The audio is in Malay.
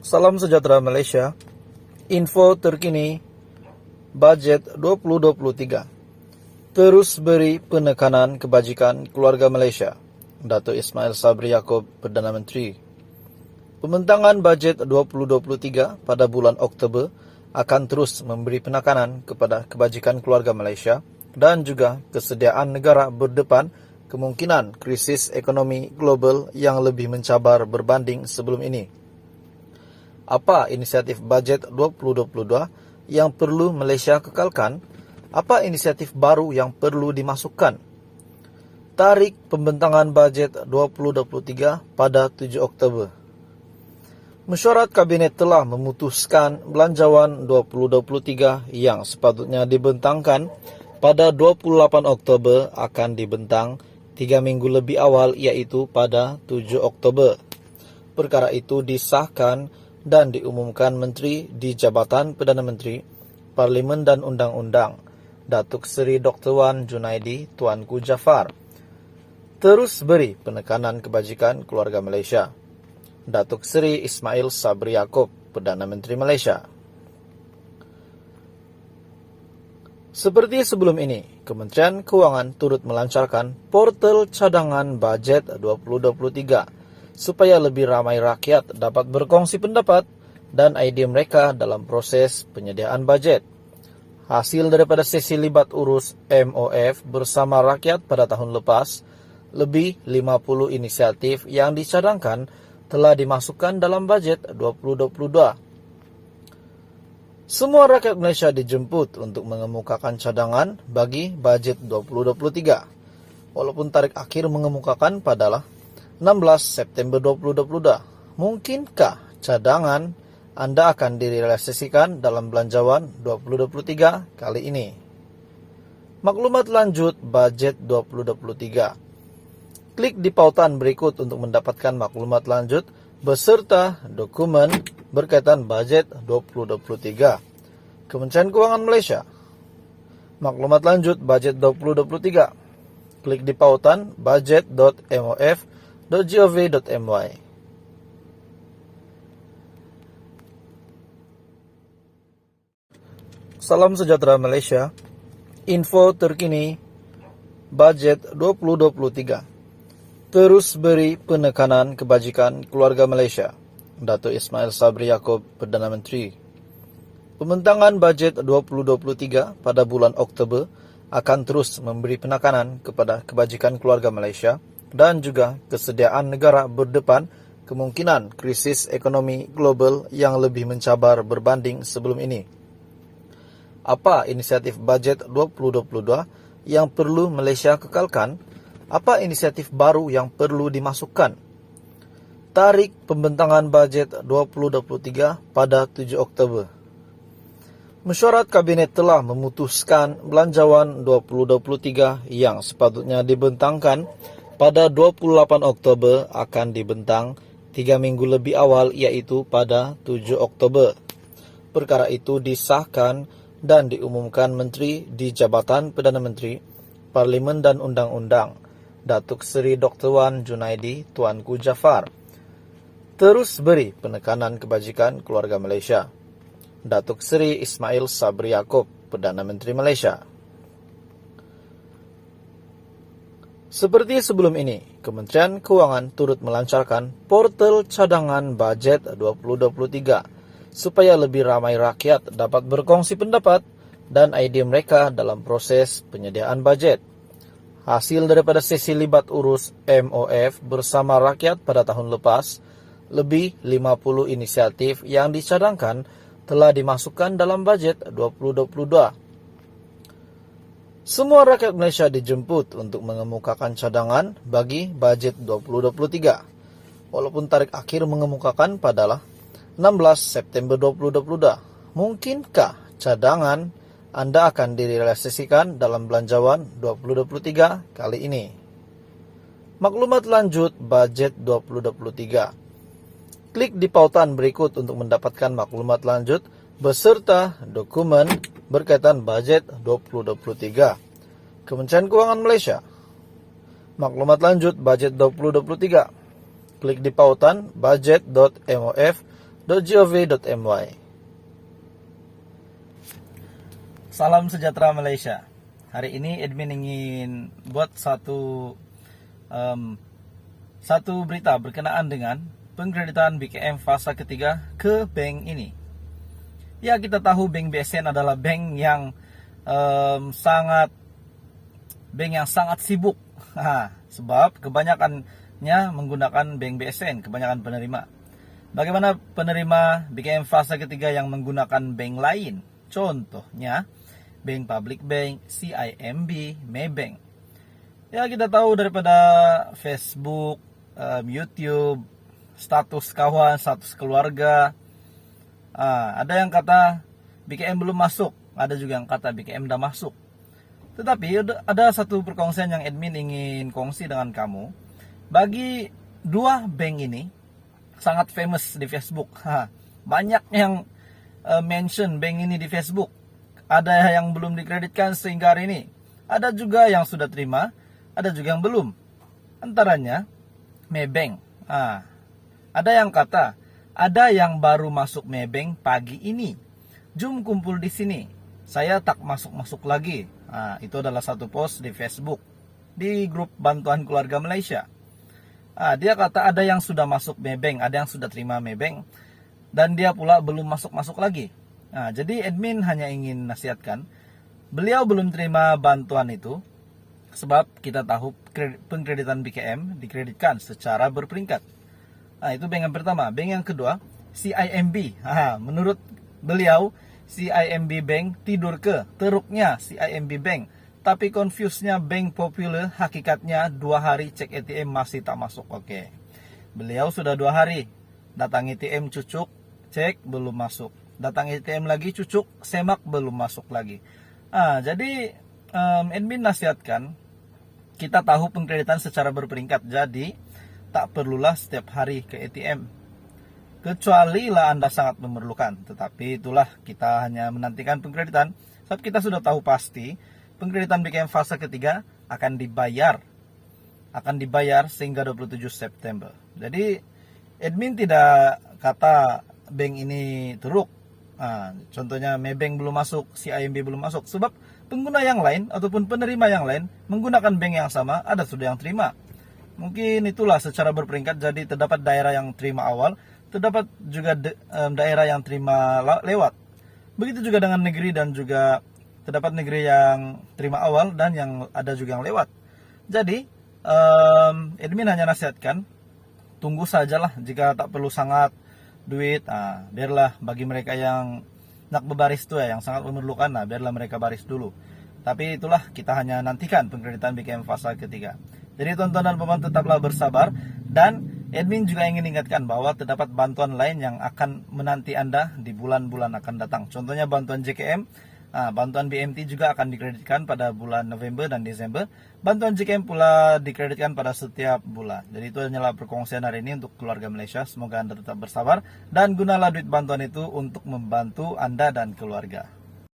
Salam sejahtera Malaysia. Info terkini Bajet 2023 terus beri penekanan kebajikan keluarga Malaysia. Datuk Ismail Sabri Yaakob, Perdana Menteri. Pembentangan Bajet 2023 pada bulan Oktober akan terus memberi penekanan kepada kebajikan keluarga Malaysia dan juga kesediaan negara berdepan kemungkinan krisis ekonomi global yang lebih mencabar berbanding sebelum ini. Apa inisiatif Bajet 2022 yang perlu Malaysia kekalkan? Apa inisiatif baru yang perlu dimasukkan? Tarikh pembentangan Bajet 2023 pada 7 Oktober. Mesyuarat Kabinet telah memutuskan Belanjawan 2023 yang sepatutnya dibentangkan pada 28 Oktober akan dibentang 3 minggu lebih awal, iaitu pada 7 Oktober. Perkara itu disahkan dan diumumkan Menteri di Jabatan Perdana Menteri, Parlimen dan Undang-Undang, Datuk Seri Dr. Wan Junaidi Tuanku Jaafar. Terus beri penekanan kebajikan keluarga Malaysia. Datuk Seri Ismail Sabri Yaakob, Perdana Menteri Malaysia. Seperti sebelum ini, Kementerian Kewangan turut melancarkan portal cadangan Bajet 2023 supaya lebih ramai rakyat dapat berkongsi pendapat dan idea mereka dalam proses penyediaan bajet. Hasil daripada sesi libat urus MOF bersama rakyat pada tahun lepas, lebih 50 inisiatif yang dicadangkan telah dimasukkan dalam Bajet 2022. Semua rakyat Malaysia dijemput untuk mengemukakan cadangan bagi Bajet 2023. Walaupun tarikh akhir mengemukakan padalah 16 September 2022. Mungkinkah cadangan anda akan direalisasikan dalam Belanjawan 2023 kali ini? Maklumat lanjut Bajet 2023. Klik di pautan berikut untuk mendapatkan maklumat lanjut beserta dokumen berkaitan Bajet 2023. Kementerian Kewangan Malaysia. Maklumat lanjut Bajet 2023. Klik di pautan budget.mof.gov.my. Salam sejahtera Malaysia. Info terkini Bajet 2023 terus beri penekanan kebajikan keluarga Malaysia. Datuk Ismail Sabri Yaakob, Perdana Menteri. Pembentangan Bajet 2023 pada bulan Oktober akan terus memberi penekanan kepada kebajikan keluarga Malaysia dan juga kesediaan negara berdepan kemungkinan krisis ekonomi global yang lebih mencabar berbanding sebelum ini. Apa inisiatif Bajet 2022 yang perlu Malaysia kekalkan? Apa inisiatif baru yang perlu dimasukkan? Tarikh pembentangan Bajet 2023 pada 7 Oktober. Mesyuarat Kabinet telah memutuskan Belanjawan 2023 yang sepatutnya dibentangkan pada 28 Oktober akan dibentang 3 minggu lebih awal, iaitu pada 7 Oktober. Perkara itu disahkan dan diumumkan Menteri di Jabatan Perdana Menteri, Parlimen dan Undang-Undang, Datuk Seri Dr. Wan Junaidi Tuanku Jaafar. Terus beri penekanan kebajikan keluarga Malaysia. Datuk Seri Ismail Sabri Yaakob, Perdana Menteri Malaysia. Seperti sebelum ini, Kementerian Kewangan turut melancarkan portal cadangan Bajet 2023 supaya lebih ramai rakyat dapat berkongsi pendapat dan idea mereka dalam proses penyediaan bajet. Hasil daripada sesi libat urus MOF bersama rakyat pada tahun lepas, lebih 50 inisiatif yang dicadangkan telah dimasukkan dalam Bajet 2022. Semua rakyat Malaysia dijemput untuk mengemukakan cadangan bagi Bajet 2023. Walaupun tarikh akhir mengemukakan padalah 16 September 2022. Mungkinkah cadangan anda akan direalisasikan dalam Belanjawan 2023 kali ini? Maklumat lanjut Bajet 2023. Klik di pautan berikut untuk mendapatkan maklumat lanjut beserta dokumen berkaitan Bajet 2023. Kementerian Kewangan Malaysia. Maklumat lanjut Bajet 2023. Klik di pautan budget.mof www.bkm.gov.my. Salam sejahtera Malaysia. Hari ini admin ingin buat satu berita berkenaan dengan pengkreditan BKM fasa ketiga ke bank ini. Ya, kita tahu bank BSN adalah bank yang sangat sibuk. Sebab kebanyakannya menggunakan bank BSN, kebanyakan penerima. Bagaimana penerima BKM fasa ketiga yang menggunakan bank lain? Contohnya Bank Public Bank, CIMB, Maybank. Ya, kita tahu daripada Facebook, YouTube, status kawan, status keluarga. Ada yang kata BKM belum masuk, ada juga yang kata BKM udah masuk. Tetapi ada satu perkongsian yang admin ingin kongsi dengan kamu. Bagi dua bank ini sangat famous di Facebook. Banyak yang mention bank ini di Facebook. Ada yang belum dikreditkan sehingga hari ini. Ada juga yang sudah terima, ada juga yang belum. Antaranya Maybank. Ada yang kata, ada yang baru masuk Maybank pagi ini. Jom kumpul di sini. Saya tak masuk lagi. Itu adalah satu post di Facebook di grup Bantuan Keluarga Malaysia. Dia kata ada yang sudah masuk Maybank, ada yang sudah terima Maybank, dan dia pula belum masuk lagi. Jadi admin hanya ingin nasihatkan, beliau belum terima bantuan itu sebab kita tahu pengkreditan BKM dikreditkan secara berperingkat. Itu bank yang pertama. Bank yang kedua, CIMB. Menurut beliau, CIMB Bank tidur ke teruknya CIMB Bank. Tapi confuse-nya Bank Popular, hakikatnya 2 hari cek ATM masih tak masuk. Oke. Beliau sudah 2 hari. Datang ATM cucuk, cek belum masuk. Datang ATM lagi cucuk, semak belum masuk lagi. Jadi admin nasihatkan, kita tahu pengkreditan secara berperingkat. Jadi tak perlulah setiap hari ke ATM. Kecuali lah Anda sangat memerlukan. Tetapi itulah, kita hanya menantikan pengkreditan. Sebab kita sudah tahu pasti pengkreditan BKM fase ketiga akan dibayar sehingga 27 September. Jadi admin tidak kata bank ini teruk. Contohnya Maybank belum masuk, CIMB belum masuk. Sebab pengguna yang lain ataupun penerima yang lain menggunakan bank yang sama, ada sudah yang terima. Mungkin itulah secara berperingkat. Jadi terdapat daerah yang terima awal, terdapat juga daerah yang terima lewat. Begitu juga dengan negeri, dan juga terdapat negeri yang terima awal dan yang ada juga yang lewat. Jadi admin hanya nasihatkan, tunggu sajalah. Jika tak perlu sangat duit, biarlah bagi mereka yang nak berbaris tu yang sangat memerlukan, biarlah mereka baris dulu. Tapi itulah, kita hanya nantikan pengkreditan BKM fase ketiga. Jadi tonton dan pemantau tetaplah bersabar, dan admin juga ingin ingatkan bahwa terdapat bantuan lain yang akan menanti Anda di bulan-bulan akan datang. Contohnya bantuan JKM, bantuan BMT juga akan dikreditkan pada bulan November dan Desember. Bantuan JKM pula dikreditkan pada setiap bulan. Jadi itu hanyalah perkongsian hari ini untuk keluarga Malaysia. Semoga Anda tetap bersabar dan gunalah duit bantuan itu untuk membantu Anda dan keluarga.